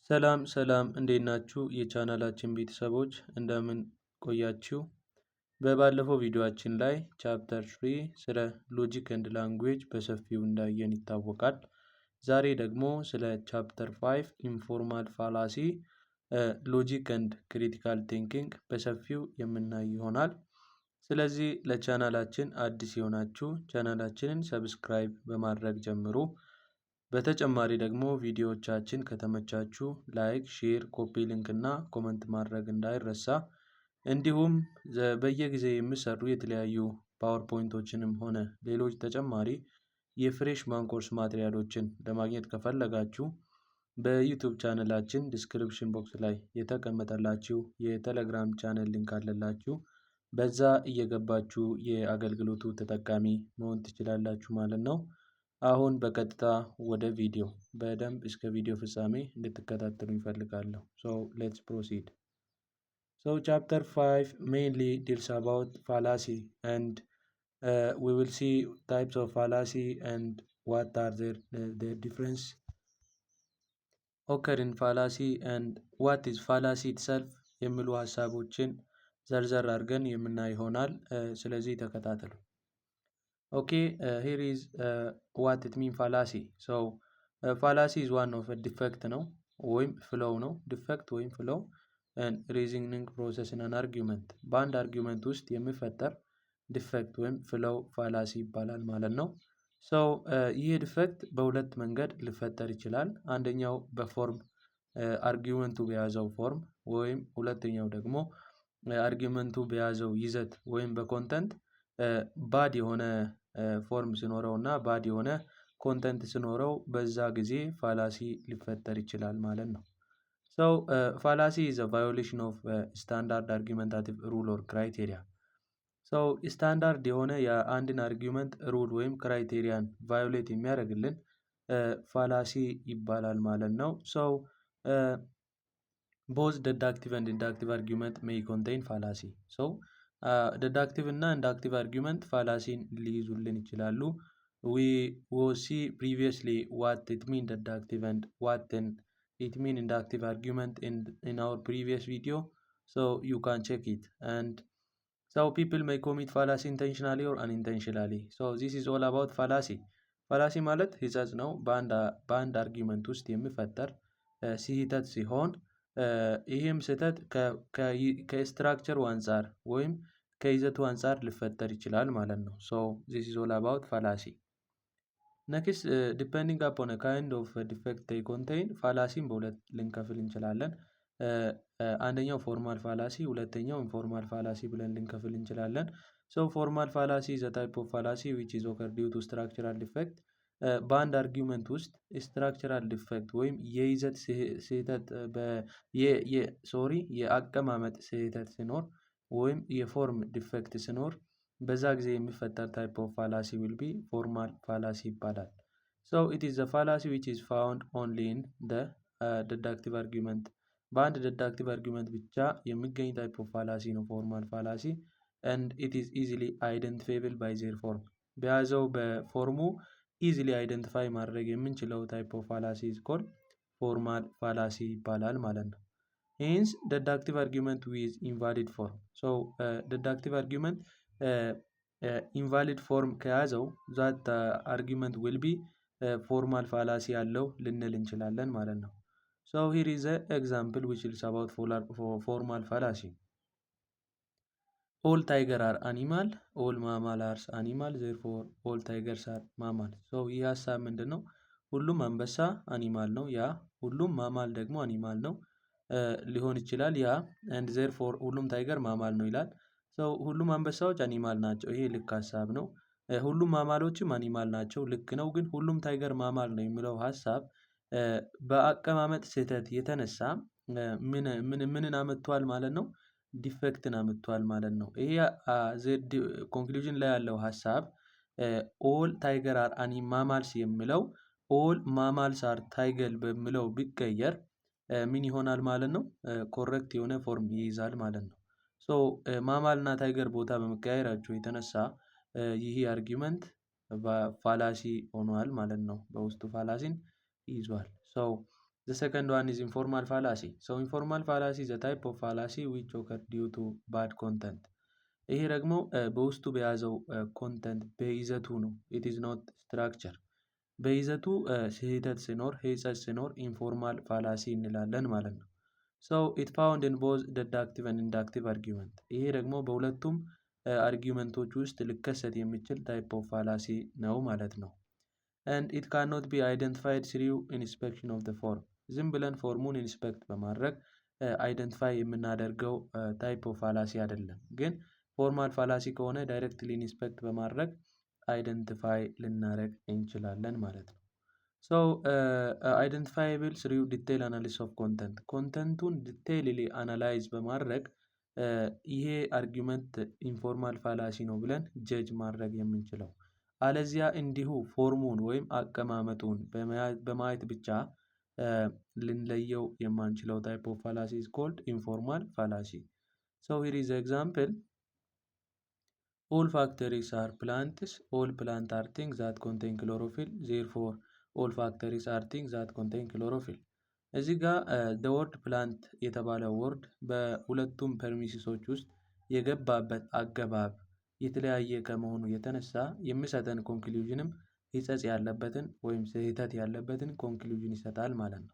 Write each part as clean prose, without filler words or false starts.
ሰላም ሰላም እንዴት ናችሁ? የቻናላችን ቤተሰቦች እንደምን ቆያችሁ? በባለፈው ቪዲዮአችን ላይ ቻፕተር 3 ስለ ሎጂክ ኤንድ ላንጉዌጅ በሰፊው እንዳየን ይታወቃል። ዛሬ ደግሞ ስለ ቻፕተር 5 ኢንፎርማል ፋላሲ ሎጂክ ኤንድ ክሪቲካል ቲንኪንግ በሰፊው የምናይ ይሆናል። ስለዚህ ለቻናላችን አዲስ የሆናችሁ ቻናላችንን ሰብስክራይብ በማድረግ ጀምሩ። በተጨማሪ ደግሞ ቪዲዮዎቻችን ከተመቻችሁ ላይክ፣ ሼር፣ ኮፒ ሊንክ እና ኮመንት ማድረግ እንዳይረሳ። እንዲሁም በየጊዜ የሚሰሩ የተለያዩ ፓወርፖይንቶችንም ሆነ ሌሎች ተጨማሪ የፍሬሽማን ኮርስ ማቴሪያሎችን ለማግኘት ከፈለጋችሁ በዩቲዩብ ቻናላችን ዲስክሪፕሽን ቦክስ ላይ የተቀመጠላችሁ የቴሌግራም ቻናል ሊንክ አለላችሁ። በዛ እየገባችሁ የአገልግሎቱ ተጠቃሚ መሆን ትችላላችሁ ማለት ነው። አሁን በቀጥታ ወደ ቪዲዮ በደንብ እስከ ቪዲዮ ፍጻሜ እንድትከታተሉ ይፈልጋለሁ። So let's proceed. So chapter 5 mainly deals about fallacy and we will see types of fallacy and what are their difference occur in fallacy and what is fallacy itself የሚሉ ሀሳቦችን ዘርዘር አድርገን የምናይ ይሆናል። ስለዚህ ተከታተሉ። Okay, here is what it mean fallacy. So fallacy is one of a defect ነው ወይም ፍሎው ነው። ዲፌክት ወይም ፍሎው and reasoning process in an argument በአንድ አርጊውመንት ውስጥ የሚፈጠር ዲፌክት ወይም ፍሎው ፋላሲ ይባላል ማለት ነው። ሶ ይህ ዲፌክት በሁለት መንገድ ሊፈጠር ይችላል። አንደኛው በፎርም አርጊውመንቱ በያዘው ፎርም ወይም ሁለተኛው ደግሞ አርጊውመንቱ በያዘው ይዘት ወይም በኮንተንት ባድ የሆነ ፎርም ሲኖረው እና ባድ የሆነ ኮንተንት ሲኖረው በዛ ጊዜ ፋላሲ ሊፈጠር ይችላል ማለት ነው። ሶ ፋላሲ ኢዝ አ ቫዮሌሽን ኦፍ ስታንዳርድ አርጊመንታቲቭ ሩል ኦር ክራይቴሪያ። ሶ ስታንዳርድ የሆነ የአንድን አርጊመንት ሩል ወይም ክራይቴሪያን ቫዮሌት የሚያደርግልን ፋላሲ ይባላል ማለት ነው። ሶ ቦዝ ደዳክቲቭ ኤንድ ኢንዳክቲቭ አርጊመንት ሜይ ኮንቴይን ፋላሲ። ሶ ደዳክቲቭ እና ኢንዳክቲቭ አርጊመንት ፋላሲን ሊይዙልን ይችላሉ። we will see previously what it mean deductive and what then it mean inductive argument in our previous video, so you can check it. And so people may commit fallacy intentionally or unintentionally. So this is all about fallacy. fallacy ማለት ሂጸጽ ነው። በአንድ አርጊመንት ውስጥ የሚፈጠር ስህተት ሲሆን ይህም ስህተት ከስትራክቸሩ አንጻር ወይም ከይዘቱ አንጻር ሊፈጠር ይችላል ማለት ነው። so this is all about fallacy. next depending upon a kind of defect they contain ፋላሲን በሁለት ልንከፍል እንችላለን። አንደኛው ፎርማል ፋላሲ፣ ሁለተኛው ኢንፎርማል ፋላሲ ብለን ልንከፍል እንችላለን። so formal fallacy is a type of fallacy which is occur due to structural defect በአንድ አርጊውመንት ውስጥ ስትራክቸራል ዲፌክት ወይም የይዘት ስህተት የአቀማመጥ ስህተት ሲኖር ወይም የፎርም ዲፌክት ሲኖር በዛ ጊዜ የሚፈጠር ታይፕ ኦፍ ፋላሲ ዊል ቢ ፎርማል ፋላሲ ይባላል። ሶ ኢት ኢዝ ዘ ፋላሲ ዊች ኢዝ ፋውንድ ኦንሊ ኢን ዘ ዲዳክቲቭ አርጊውመንት በአንድ ዲዳክቲቭ አርጊውመንት ብቻ የሚገኝ ታይፕ ኦፍ ፋላሲ ነው ፎርማል ፋላሲ ኤንድ ኢት ኢዝ ኢዚሊ አይደንቲፋይብል ባይ ዜር ፎርም በያዘው በፎርሙ ኢዚሊ አይደንቲፋይ ማድረግ የምንችለው ታይፕ ኦፍ ፋላሲ ኢዝ ኮልድ ፎርማል ፋላሲ ይባላል ማለት ነው። ሄንስ deductive argument with invalid form. So deductive argument invalid form ከያዘው that argument will be formal fallacy ያለው ልንል እንችላለን ማለት ነው። So here is an example which is about formal fallacy. all tiger are animal, all mammal are animal, therefore all tigers are mammal. So ይህ ሀሳብ ምንድን ነው? ሁሉም አንበሳ አኒማል ነው፣ ያ ሁሉም ማማል ደግሞ አኒማል ነው ሊሆን ይችላል። ያ and therefore ሁሉም ታይገር ማማል ነው ይላል። so ሁሉም አንበሳዎች አኒማል ናቸው፣ ይሄ ልክ ሀሳብ ነው። ሁሉም ማማሎችም አኒማል ናቸው፣ ልክ ነው። ግን ሁሉም ታይገር ማማል ነው የሚለው ሀሳብ በአቀማመጥ ስህተት የተነሳ ምንን አመጥቷል ማለት ነው? ዲፌክትን አመጥቷል ማለት ነው። ይሄ ኮንክሉዥን ላይ ያለው ሀሳብ ኦል ታይገር አር ማማልስ የሚለው ኦል ማማልስ አር ታይገር በሚለው ቢቀየር ምን ይሆናል ማለት ነው? ኮሬክት የሆነ ፎርም ይይዛል ማለት ነው። ሶ ማማል እና ታይገር ቦታ በመቀያየራቸው የተነሳ ይህ አርጊመንት ፋላሲ ሆኗል ማለት ነው። በውስጡ ፋላሲን ይዟል። ሶ The second one is informal fallacy. So informal fallacy is a type of fallacy which occur due to bad content. ይሄ ደግሞ በውስጡ በያዘው ኮንተንት በይዘቱ ነው። ኢት ኢዝ ኖት ስትራክቸር። በይዘቱ ስህተት ሲኖር ሄጸት ሲኖር ኢንፎርማል ፋላሲ እንላለን ማለት ነው። ሶ ኢት ፋውንድ ኢን ቦዝ ደዳክቲቭ ኤንድ ኢንዳክቲቭ አርጊመንት። ይሄ ደግሞ በሁለቱም አርጊመንቶች ውስጥ ሊከሰት የሚችል ታይፕ ኦፍ ፋላሲ ነው ማለት ነው። and it cannot be identified through inspection of the form። ዝም ብለን ፎርሙን ኢንስፔክት በማድረግ አይደንቲፋይ የምናደርገው ታይፕ ኦፍ ፋላሲ አይደለም። ግን ፎርማል ፋላሲ ከሆነ ዳይሬክትሊ ኢንስፔክት በማድረግ አይደንቲፋይ ልናደርግ እንችላለን ማለት ነው። ሶ አይደንቲፋይብል ስሩ ዲቴይል አናሊሲስ ኦፍ ኮንተንት። ኮንተንቱን ዲቴይልሊ አናላይዝ በማድረግ ይሄ አርጊመንት ኢንፎርማል ፋላሲ ነው ብለን ጀጅ ማድረግ የምንችለው። አለዚያ እንዲሁ ፎርሙን ወይም አቀማመጡን በማየት ብቻ ልንለየው የማንችለው ታይፕ ኦፍ ፋላሲ ኢዝ ኮልድ ኢንፎርማል ፋላሲ። ሶ ሂር ኢዝ ኤግዛምፕል all factories are plants, all plants are things that contain chlorophyll, therefore all factories are things that contain chlorophyll። እዚህ ጋር the word plant የተባለው ወርድ በሁለቱም ፐርሚሲሶች ውስጥ የገባበት አገባብ የተለያየ ከመሆኑ የተነሳ የሚሰጠን ኮንክሉዥንም ሂጸጽ ያለበትን ወይም ስህተት ያለበትን ኮንክሉዥን ይሰጣል ማለት ነው።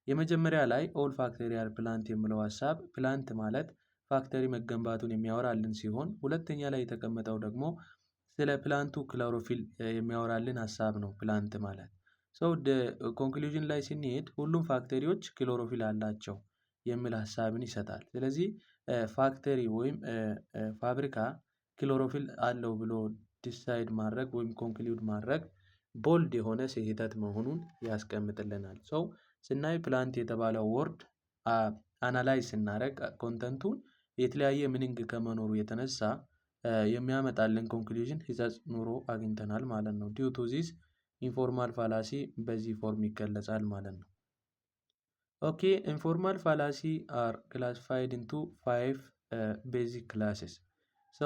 የመጀመሪያ ላይ ኦል ፋክተሪ አር ፕላንት የሚለው ሀሳብ ፕላንት ማለት ፋክተሪ መገንባቱን የሚያወራልን ሲሆን፣ ሁለተኛ ላይ የተቀመጠው ደግሞ ስለ ፕላንቱ ክሎሮፊል የሚያወራልን ሀሳብ ነው። ፕላንት ማለት ሰው ኮንክሉዥን ላይ ስንሄድ ሁሉም ፋክተሪዎች ክሎሮፊል አላቸው የሚል ሀሳብን ይሰጣል። ስለዚህ ፋክተሪ ወይም ፋብሪካ ክሎሮፊል አለው ብሎ ዲሳይድ ማድረግ ወይም ኮንክሉድ ማድረግ ቦልድ የሆነ ስህተት መሆኑን ያስቀምጥልናል። ሰው ስናይ ፕላንት የተባለው ወርድ አናላይዝ ስናደርግ ኮንተንቱን የተለያየ ሚኒንግ ከመኖሩ የተነሳ የሚያመጣልን ኮንክሉዥን ሂጸጽ ኑሮ አግኝተናል ማለት ነው። ዲው ቱ ዚስ ኢንፎርማል ፋላሲ በዚህ ፎርም ይገለጻል ማለት ነው። ኦኬ ኢንፎርማል ፋላሲ አር ክላሲፋይድ ኢንቱ 5 ቤዚክ ክላሴስ። ሶ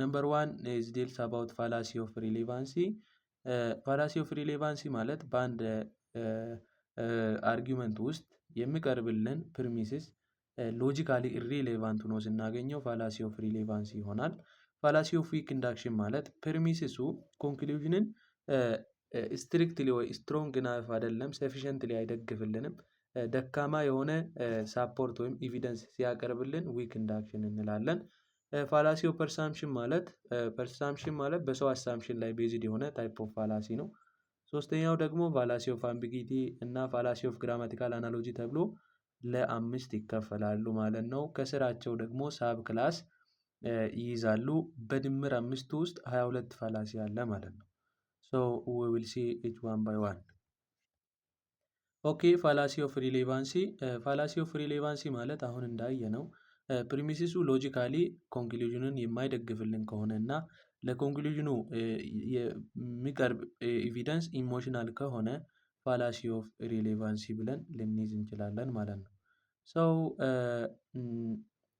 ነምበር 1 ኢዝ ዲልስ አባውት ፋላሲ ኦፍ ሪሌቫንሲ። ፋላሲ ኦፍ ሪሌቫንሲ ማለት በአንድ አርጊመንት ውስጥ የሚቀርብልን ፕሪሚሲስ ሎጂካሊ ኢሪሌቫንት ሆኖ ስናገኘው ፋላሲ ኦፍ ሪሌቫንሲ ይሆናል። ፋላሲ ኦፍ ዊክ ኢንዳክሽን ማለት ፕሪሚሲሱ ኮንክሉዥንን ስትሪክትሊ ወይ ስትሮንግ ናፍ አይደለም፣ ሰፊሽንትሊ አይደግፍልንም። ደካማ የሆነ ሳፖርት ወይም ኤቪደንስ ሲያቀርብልን ዊክ ኢንዳክሽን እንላለን። ፋላሲ ኦፍ ፐርሳምፕሽን ማለት በሰው አሳምፕሽን ላይ ቤዝድ የሆነ ታይፕ ኦፍ ፋላሲ ነው። ሶስተኛው ደግሞ ፋላሲ ኦፍ አምቢጊቲ እና ፋላሲ ኦፍ ግራማቲካል አናሎጂ ተብሎ ለአምስት ይከፈላሉ ማለት ነው። ከስራቸው ደግሞ ሳብ ክላስ ይይዛሉ። በድምር አምስቱ ውስጥ 22 ፋላሲ አለ ማለት ነው። ሶ ዊ ዊል ሲ ኢች ዋን ባይ ዋን። ኦኬ ፋላሲ ኦፍ ሪሌቫንሲ። ፋላሲ ኦፍ ሪሌቫንሲ ማለት አሁን እንዳየ ነው ፕሪሚሲሱ ሎጂካሊ ኮንክሉዥንን የማይደግፍልን ከሆነ እና ለኮንክሉዥኑ የሚቀርብ ኤቪደንስ ኢሞሽናል ከሆነ ፋላሲ ኦፍ ሪሌቫንሲ ብለን ልንይዝ እንችላለን ማለት ነው። ሶ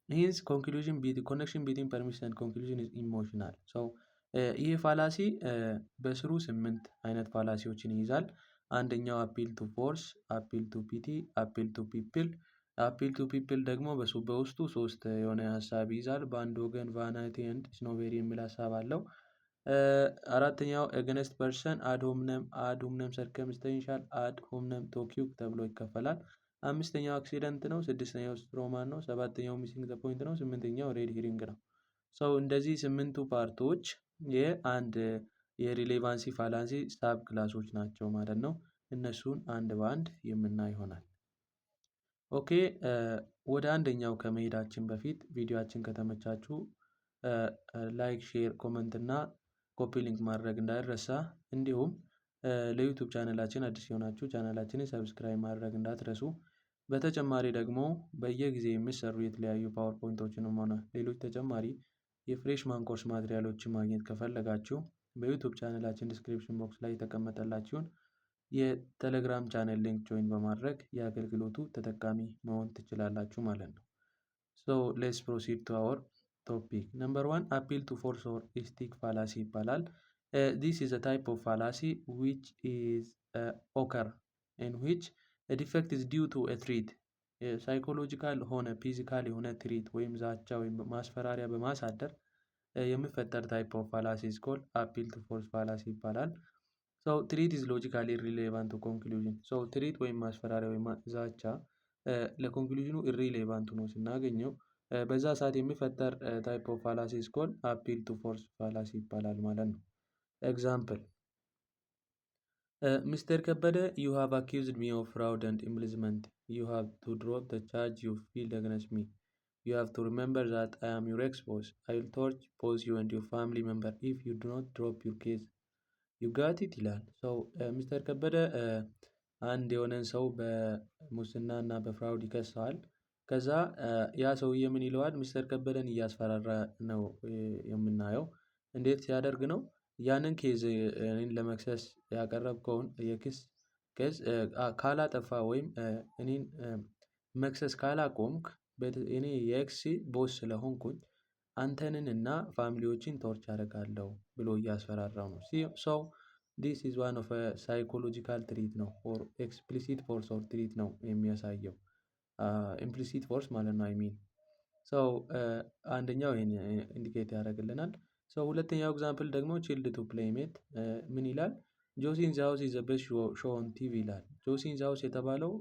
ሂንስ ኮንክሉዥን ኮኔክሽን ቢትዊን ፐርሚሽን ኤንድ ኮንክሉዥን ኢዝ ኢሞሽናል። ሶ ይህ ፋላሲ በስሩ 8 አይነት ፋላሲዎችን ይይዛል። አንደኛው አፒል ቱ ፎርስ፣ አፒል ቱ ፒቲ፣ አፒል ቱ ፒፕል። አፒል ቱ ፒፕል ደግሞ በውስጡ 3 የሆነ ሀሳብ ይይዛል። በአንድ ወገን ቫናይቲ ኤንድ ስኖቤሪ የሚል ሀሳብ አለው። አራተኛው ኤገነስት ፐርሰን አድ ሆምነም ሰርከምስታንሻል አድ ሆምነም ቶኪው ተብሎ ይከፈላል። አምስተኛው አክሲደንት ነው። ስድስተኛው ስትሮማን ነው። ሰባተኛው ሚሲንግ ዘ ፖይንት ነው። ስምንተኛው ሬድ ሂሪንግ ነው። ሰው እንደዚህ 8ቱ ፓርቶች የአንድ የሪሌቫንሲ ፋላሲ ሳብ ክላሶች ናቸው ማለት ነው። እነሱን አንድ በአንድ የምናይ ይሆናል። ኦኬ ወደ አንደኛው ከመሄዳችን በፊት ቪዲዮአችን ከተመቻችሁ ላይክ፣ ሼር፣ ኮመንት እና ኮፒ ሊንክ ማድረግ እንዳይረሳ። እንዲሁም ለዩቲዩብ ቻናላችን አዲስ የሆናችሁ ቻናላችንን ሰብስክራይብ ማድረግ እንዳትረሱ። በተጨማሪ ደግሞ በየጊዜ የሚሰሩ የተለያዩ ፓወርፖይንቶችንም ሆነ ሌሎች ተጨማሪ የፍሬሽማን ኮርስ ማቴሪያሎችን ማግኘት ከፈለጋችሁ በዩቲዩብ ቻናላችን ዲስክሪፕሽን ቦክስ ላይ የተቀመጠላችሁን የቴሌግራም ቻናል ሊንክ ጆይን በማድረግ የአገልግሎቱ ተጠቃሚ መሆን ትችላላችሁ ማለት ነው። ሶ ሌትስ ፕሮሲድ ቱ አወር ቶፒክ። ነምበር 1 አፒል ቱ ፎርስ ኦር ስቲክ ፋላሲ ይባላል። ዲስ ኢዝ አ ታይፕ ኦፍ ፋላሲ ዊች ኢዝ ኦከር ኢን ዊች ዲፌክት ኢዝ ዲው ቱ ትሪት ሳይኮሎጂካል ሆነ ፊዚካል የሆነ ትሪት ወይም ዛቻ ወይም ማስፈራሪያ በማሳደር የሚፈጠር ታይፕ ኦፍ ፋላሲ ኢዝ ኮልድ አፒል ቱ ፎርስ ፋላሲ ይባላል። ሶ ትሪት ኢዝ ሎጂካሊ ኢሪሌቫንት ቱ ኮንክሉዥን። ሶ ትሪት ወይም ማስፈራሪያ ወይም ዛቻ ለኮንክሉዥኑ ኢሪሌቫንት ሆኖ ስናገኘው በዛ ሰዓት የሚፈጠር ታይፕ ኦፍ ፋላሲ ኢዝ ኮልድ አፒል ቱ ፎርስ ፋላሲ ይባላል ማለት ነው። ኤግዛምፕል Mr. Kabade, you have accused me of fraud and embezzlement. You have to drop the charge you filed against me. You have to remember that I am your ex-boss. I will torch both you and your family member if you do not drop your case. You got it ይላል። ሰው ሚስተር ከበደ አንድ የሆነን ሰው በሙስና እና በፍራውድ ይከሰዋል። ከዛ ያ ሰውዬ ምን ይለዋል? ሚስተር ከበደን እያስፈራራ ነው የምናየው። እንዴት ሲያደርግ ነው? ያንን ኬዝ እኔን ለመክሰስ ያቀረብከውን የክስ ኬዝ ካላጠፋ ወይም እኔን መክሰስ ካላቆምክ እኔ የኤክስ ቦስ ስለሆንኩኝ አንተንን እና ፋሚሊዎችን ቶርች አደርጋለሁ ብሎ እያስፈራራው ነው። ሶ ዲስ ኢዝ ዋን ኦፍ ሳይኮሎጂካል ትሪት ነው ኦር ኤክስፕሊሲት ፎርስ ኦር ትሪት ነው የሚያሳየው። ኢምፕሊሲት ፎርስ ማለት ነው። አይ ሚን ሶ አንደኛው ይሄን ኢንዲኬት ያደርግልናል። ሶ ሁለተኛው ኤግዛምፕል ደግሞ ቺልድ ቱ ፕሌይሜት ምን ይላል? ጆሲ ኢን ዘ ሃውስ ኢዝ ዘ ቤስት ሾው ኦን ቲቪ ይላል። ጆሲ ኢን ዘ ሃውስ የተባለው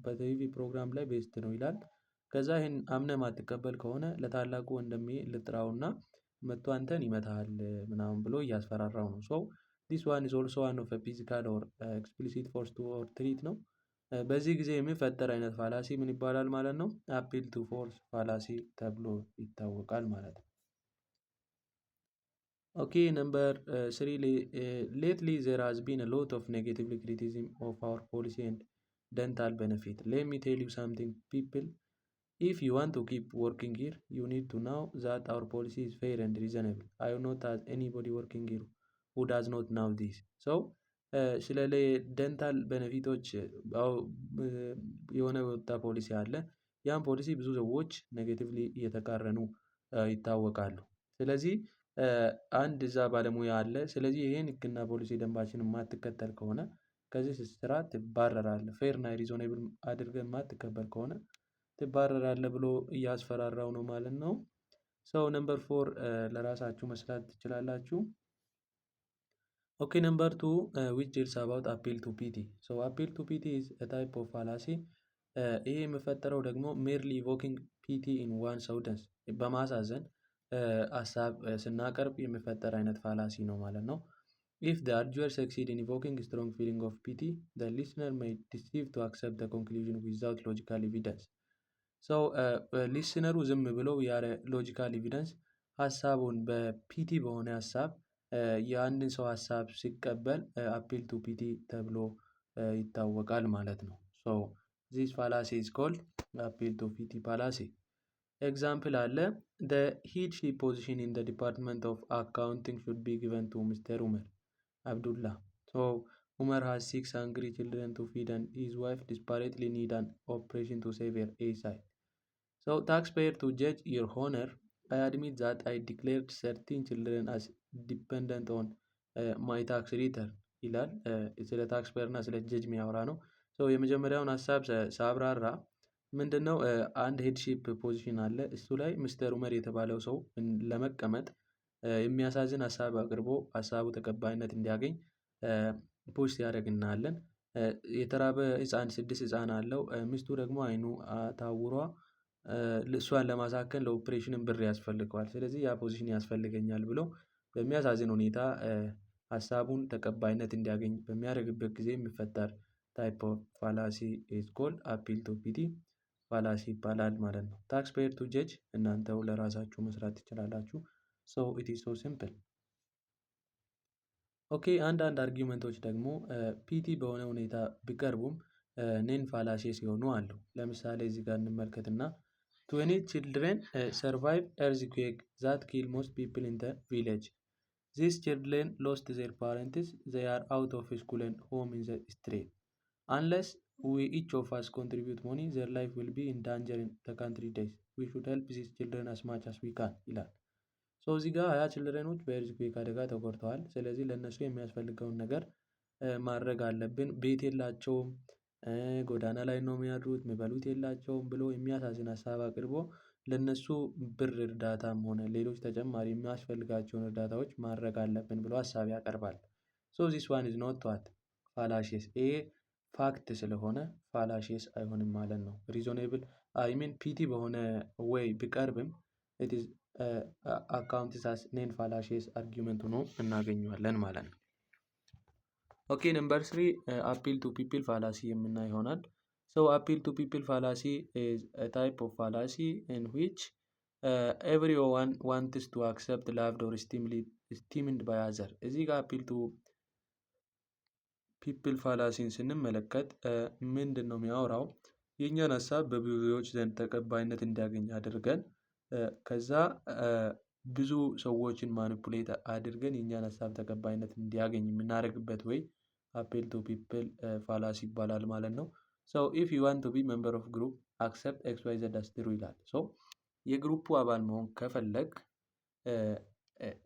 በቲቪ ፕሮግራም ላይ ቤስት ነው ይላል። ከዛ ይህን አምነ ማትቀበል ከሆነ ለታላቁ ወንድሜ ልጥራውና መጥቶ አንተን ይመታሃል ምናምን ብሎ እያስፈራራው ነው። ሶ ዲስ ዋን ኢዝ ኦልሶ ዋን ኦፍ ፊዚካል ኦር ኤክስፕሊሲት ፎርስ ቱ ኦር ትሪት ነው። በዚህ ጊዜ የሚፈጠር አይነት ፋላሲ ምን ይባላል ማለት ነው? አፒል ቱ ፎርስ ፋላሲ ተብሎ ይታወቃል ማለት ነው። Okay, number 3. Lately there has been a lot of negative criticism of our policy and dental benefit. Let me tell you something, people. If you want to keep working here, you need to know that our policy is fair and reasonable. I have not had anybody working here who does not know this. So, ስለ ደንታል ቤኔፊቶች የሆነ ወጣ ፖሊሲ አለ። ያን ፖሊሲ ብዙ ሰዎች ኔጌቲቭሊ እየተቃረኑ ይታወቃሉ። ስለዚህ አንድ እዛ ባለሙያ አለ። ስለዚህ ይሄን ህግና ፖሊሲ ደንባችን የማትከተል ከሆነ ከዚህ ስራ ትባረራለህ፣ ፌር እና ሪዞኔብል አድርገህ የማትቀበል ከሆነ ትባረራለህ ብሎ እያስፈራራው ነው ማለት ነው። ሰው ነምበር 4 ለራሳችሁ መስራት ትችላላችሁ። ኦኬ ነምበር 2 which deals about appeal to pity. So appeal to pity is a type of fallacy. ይሄ የሚፈጠረው ደግሞ merely evoking pity in one's audience በማሳዘን ሀሳብ ስናቀርብ የሚፈጠር አይነት ፋላሲ ነው ማለት ነው። If the arguer succeed in evoking a strong feeling of pity, the listener may deceive to accept the conclusion without logical evidence. So ሊስነሩ ዝም ብለው ያለ ሎጂካል ኤቪደንስ ሀሳቡን በፒቲ በሆነ ሀሳብ የአንድን ሰው ሀሳብ ሲቀበል አፒል ቱ ፒቲ ተብሎ ይታወቃል ማለት ነው። ሶ ዚስ ፋላሲ ኢዝ ኮልድ አፒል ቱ ፒቲ ፋላሲ። ኤግዛምፕል አለ። the headship position in the department of accounting should be given to Mr. Umar Abdullah. So Umar has 6 hungry children to feed and his wife desperately need an operation to save her eyesight. So taxpayer to judge your honor, I admit that I declared certain children as dependent on my tax return ይላል። ስለ ታክስፔየር እና ስለ ጀጅ የሚያወራ ነው። የመጀመሪያውን ሀሳብ ሳብራራ ምንድነው አንድ ሄድሺፕ ፖዚሽን አለ። እሱ ላይ ሚስተር ኡመር የተባለው ሰው ለመቀመጥ የሚያሳዝን ሀሳብ አቅርቦ ሀሳቡ ተቀባይነት እንዲያገኝ ፑሽ ሲያደርግ እናያለን። የተራበ ህፃን 6 ህፃን አለው። ሚስቱ ደግሞ አይኑ ታውሯ እሷን ለማሳከም ለኦፕሬሽን ብር ያስፈልገዋል። ስለዚህ ያ ፖዚሽን ያስፈልገኛል ብሎ በሚያሳዝን ሁኔታ ሀሳቡን ተቀባይነት እንዲያገኝ በሚያደርግበት ጊዜ የሚፈጠር ታይፕ ኦፍ ፋላሲ ኢዝ ኮልድ አፒል ቱ ፒቲ ፋላሲ ይባላል ማለት ነው። ታክስ ፔየር ቱ ጀጅ እናንተው ለራሳችሁ መስራት ትችላላችሁ። ሶ ኢት ኢዝ ሶ ሲምፕል። ኦኬ አንዳንድ አርጊውመንቶች ደግሞ ፒቲ በሆነ ሁኔታ ቢቀርቡም ኔን ፋላሲ ሲሆኑ አሉ። ለምሳሌ እዚህ ጋር እንመልከትና 20 children survived earthquake that killed most people in the village. These children lost their parents. They are out of school and home in the street. Unless we each of us contribute money, their life will be in danger in the country days. We should help these children as much as we can ይላል። ሶ እዚህ ጋር 20 ችልድረኖች በኤርዝኩዌክ አደጋ ተጎድተዋል። ስለዚህ ለእነሱ የሚያስፈልገውን ነገር ማድረግ አለብን። ቤት የላቸውም፣ ጎዳና ላይ ነው የሚያድሩት፣ የሚበሉት የላቸውም ብሎ የሚያሳዝን ሀሳብ አቅርቦ ለነሱ ብር እርዳታም ሆነ ሌሎች ተጨማሪ የሚያስፈልጋቸውን እርዳታዎች ማድረግ አለብን ብሎ ሀሳብ ያቀርባል። ሶ ዚስ ዋን ኢዝ ኖት ዋት ፋላሺስ። ይሄ ፋክት ስለሆነ ፋላሺስ አይሆንም ማለት ነው። ሪዞኔብል አይ ሚን ፒቲ በሆነ ወይ ቢቀርብም ኢት ኢዝ አካውንትስ አስ ኔን ፋላሺስ አርጊውመንት ሆኖ እናገኘዋለን ማለት ነው። ኦኬ ነምበር 3 አፒል ቱ ፒፕል ፋላሲ የምናይ ይሆናል። ሶ አፒል ቱ ፒፕል ፋላሲ ኢዝ a type of fallacy in which everyone wants to accept loved or esteemed by other። እዚህ ጋር አፒል ቱ ፒፕል ፋላሲን ስንመለከት ምንድን ነው የሚያወራው? የእኛን ሀሳብ በብዙዎች ዘንድ ተቀባይነት እንዲያገኝ አድርገን ከዛ ብዙ ሰዎችን ማኒፑሌት አድርገን የእኛን ሀሳብ ተቀባይነት እንዲያገኝ የምናደርግበት ወይ አፒል ቱ ፒፕል ፋላሲ ይባላል ማለት ነው። ሶ ኢፍ ዩ ዋንት ቱ ቢ ሜምበር ኦፍ ግሩፕ አክሰፕት ኤክስ ዋይ ዘድ አስ ትሩ ይላል። ሶ የግሩፑ አባል መሆን ከፈለግ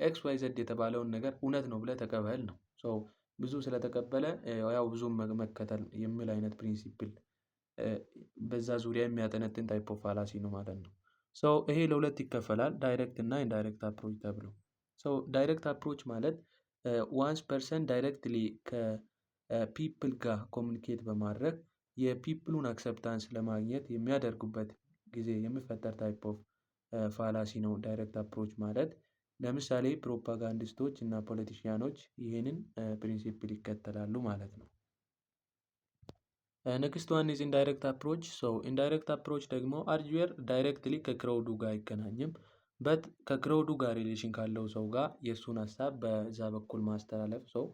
ኤክስ ዋይ ዘድ የተባለውን ነገር እውነት ነው ብለህ ተቀበል ነው። ሶ ብዙ ስለተቀበለ ያው ብዙ መከተል የሚል አይነት ፕሪንሲፕል በዛ ዙሪያ የሚያጠነጥን ታይፕ ኦፍ ፋላሲ ነው ማለት ነው። ሶ ይሄ ለሁለት ይከፈላል፣ ዳይሬክት እና ኢንዳይሬክት አፕሮች ተብሎ። ሶ ዳይሬክት አፕሮች ማለት ዋንስ ፐርሰን ዳይሬክትሊ ከፒፕል ጋር ኮሚኒኬት በማድረግ የፒፕሉን አክሰፕታንስ ለማግኘት የሚያደርጉበት ጊዜ የሚፈጠር ታይፕ ኦፍ ፋላሲ ነው ዳይሬክት አፕሮች ማለት። ለምሳሌ ፕሮፓጋንዲስቶች እና ፖለቲሽያኖች ይህንን ፕሪንሲፕል ይከተላሉ ማለት ነው። ኔክስት ዋን ኢዝ ኢንዳይሬክት አፕሮች። ሶ ኢንዳይሬክት አፕሮች ደግሞ አርጊዌር ዳይሬክትሊ ከክራውዱ ጋር አይገናኝም፣ በት ከክራውዱ ጋር ሪሌሽን ካለው ሰው ጋር የእሱን ሀሳብ በዛ በኩል ማስተላለፍ። ሰው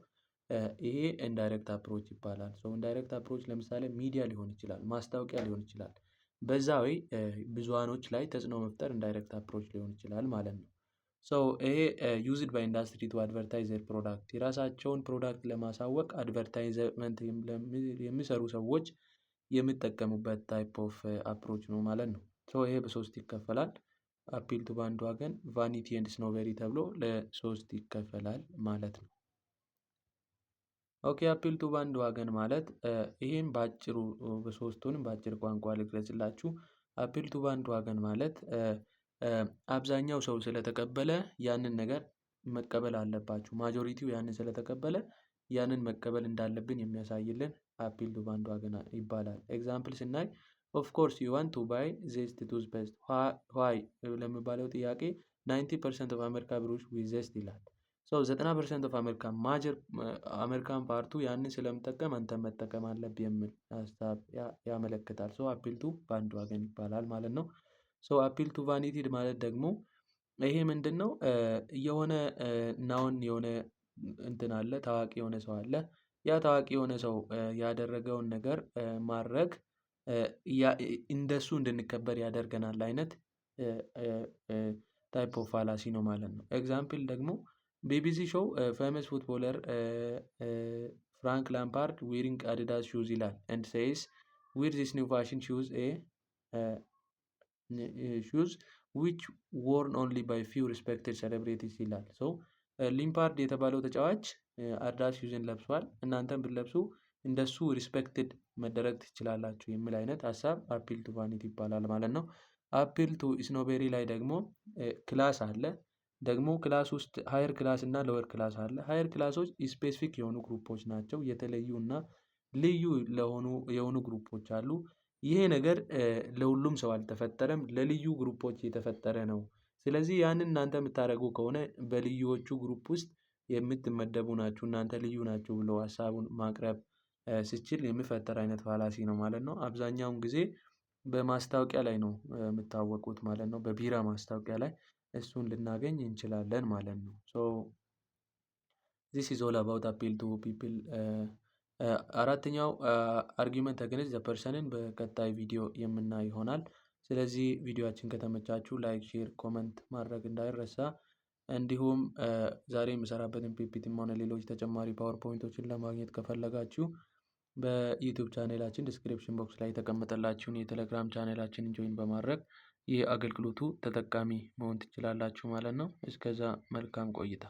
ይሄ ኢንዳይሬክት አፕሮች ይባላል። ሶ ኢንዳይሬክት አፕሮች ለምሳሌ ሚዲያ ሊሆን ይችላል፣ ማስታወቂያ ሊሆን ይችላል። በዛ ወይ ብዙሃኖች ላይ ተጽዕኖ መፍጠር ኢንዳይሬክት አፕሮች ሊሆን ይችላል ማለት ነው። ሶ ይሄ ዩዝድ ባይ ኢንዱስትሪ ቱ አድቨርታይዝ ዜር ፕሮዳክት፣ የራሳቸውን ፕሮዳክት ለማሳወቅ አድቨርታይዝመንት የሚሰሩ ሰዎች የሚጠቀሙበት ታይፕ ኦፍ አፕሮች ነው ማለት ነው። ሶ ይሄ በሶስት ይከፈላል። አፒል ቱ ባንድዋገን፣ ቫኒቲ ኤንድ ስኖቤሪ ተብሎ ለሶስት ይከፈላል ማለት ነው። ኦኬ አፒል ቱ ባንድዋገን ማለት ይሄም በአጭሩ በሶስቱንም በአጭር ቋንቋ ልግለጽላችሁ። አፒል ቱ ባንድዋገን ማለት አብዛኛው ሰው ስለተቀበለ ያንን ነገር መቀበል አለባችሁ፣ ማጆሪቲው ያንን ስለተቀበለ ያንን መቀበል እንዳለብን የሚያሳይልን አፒል ቱ ባንድዋገን ይባላል። ኤግዛምፕል ስናይ ኦፍ ኮርስ ዩ ዋንት ቱ ባይ ዜስት ቱዝፔስት ዋይ ለሚባለው ጥያቄ 90% ኦፍ አሜሪካ ብሩሽ ዊዝ ዜስት ይላል። ሶ 90% ኦፍ አሜሪካን ፓርቱ ያንን ስለምጠቀም አንተ መጠቀም አለብህ የሚል ሀሳብ ያመለክታል። ሶ አፒል ቱ ባንድዋገን ይባላል ማለት ነው። ሶ አፒል ቱ ቫኒቲድ ማለት ደግሞ ይሄ ምንድን ነው? የሆነ ናውን የሆነ እንትን አለ፣ ታዋቂ የሆነ ሰው አለ። ያ ታዋቂ የሆነ ሰው ያደረገውን ነገር ማድረግ እንደሱ እንድንከበር ያደርገናል አይነት ታይፕ ኦፍ ፋላሲ ነው ማለት ነው። ኤግዛምፕል ደግሞ ቢቢሲ ሾው ፌመስ ፉትቦለር ፍራንክ ላምፓርድ ዊሪንግ አዲዳስ ሹዝ ይላል ኤንድ ሴይስ ዊር ዚስ ኒው ፋሽን ሹዝ ሹዝ ዊች ዎርን ኦንሊ ባይ ፊው ሪስፔክትድ ሴሌብሪቲስ ይላል። ሶ ሊምፓርድ የተባለው ተጫዋች አዲዳስ ሹዝን ለብሷል፣ እናንተም ብትለብሱ እንደሱ ሪስፔክትድ መደረግ ትችላላችሁ የሚል አይነት ሀሳብ አፒል ቱ ቫኒቲ ይባላል ማለት ነው። አፒል ቱ ስኖቤሪ ላይ ደግሞ ክላስ አለ። ደግሞ ክላስ ውስጥ ሃየር ክላስ እና ሎወር ክላስ አለ። ሃየር ክላሶች ስፔሲፊክ የሆኑ ግሩፖች ናቸው፣ የተለዩ እና ልዩ የሆኑ ግሩፖች አሉ። ይሄ ነገር ለሁሉም ሰው አልተፈጠረም፣ ለልዩ ግሩፖች የተፈጠረ ነው። ስለዚህ ያንን እናንተ የምታደርጉ ከሆነ በልዩዎቹ ግሩፕ ውስጥ የምትመደቡ ናችሁ፣ እናንተ ልዩ ናችሁ ብሎ ሀሳቡን ማቅረብ ሲችል የሚፈጠር አይነት ፋላሲ ነው ማለት ነው። አብዛኛውን ጊዜ በማስታወቂያ ላይ ነው የምታወቁት ማለት ነው። በቢራ ማስታወቂያ ላይ እሱን ልናገኝ እንችላለን ማለት ነው። ሶ ዚስ ኢዝ ኦል አባውት አፒል ቱ ፒፕል። አራተኛው አርጊመንት አገንስት ዘ ፐርሰንን በቀጣይ ቪዲዮ የምናይ ይሆናል። ስለዚህ ቪዲዮአችን ከተመቻችሁ ላይክ፣ ሼር፣ ኮመንት ማድረግ እንዳይረሳ። እንዲሁም ዛሬ የምሰራበትን ፒፒቲም ሆነ ሌሎች ተጨማሪ ፓወርፖይንቶችን ለማግኘት ከፈለጋችሁ በዩቲዩብ ቻኔላችን ዲስክሪፕሽን ቦክስ ላይ የተቀመጠላችሁን የቴሌግራም ቻኔላችንን ጆይን በማድረግ ይህ አገልግሎቱ ተጠቃሚ መሆን ትችላላችሁ ማለት ነው። እስከዛ መልካም ቆይታ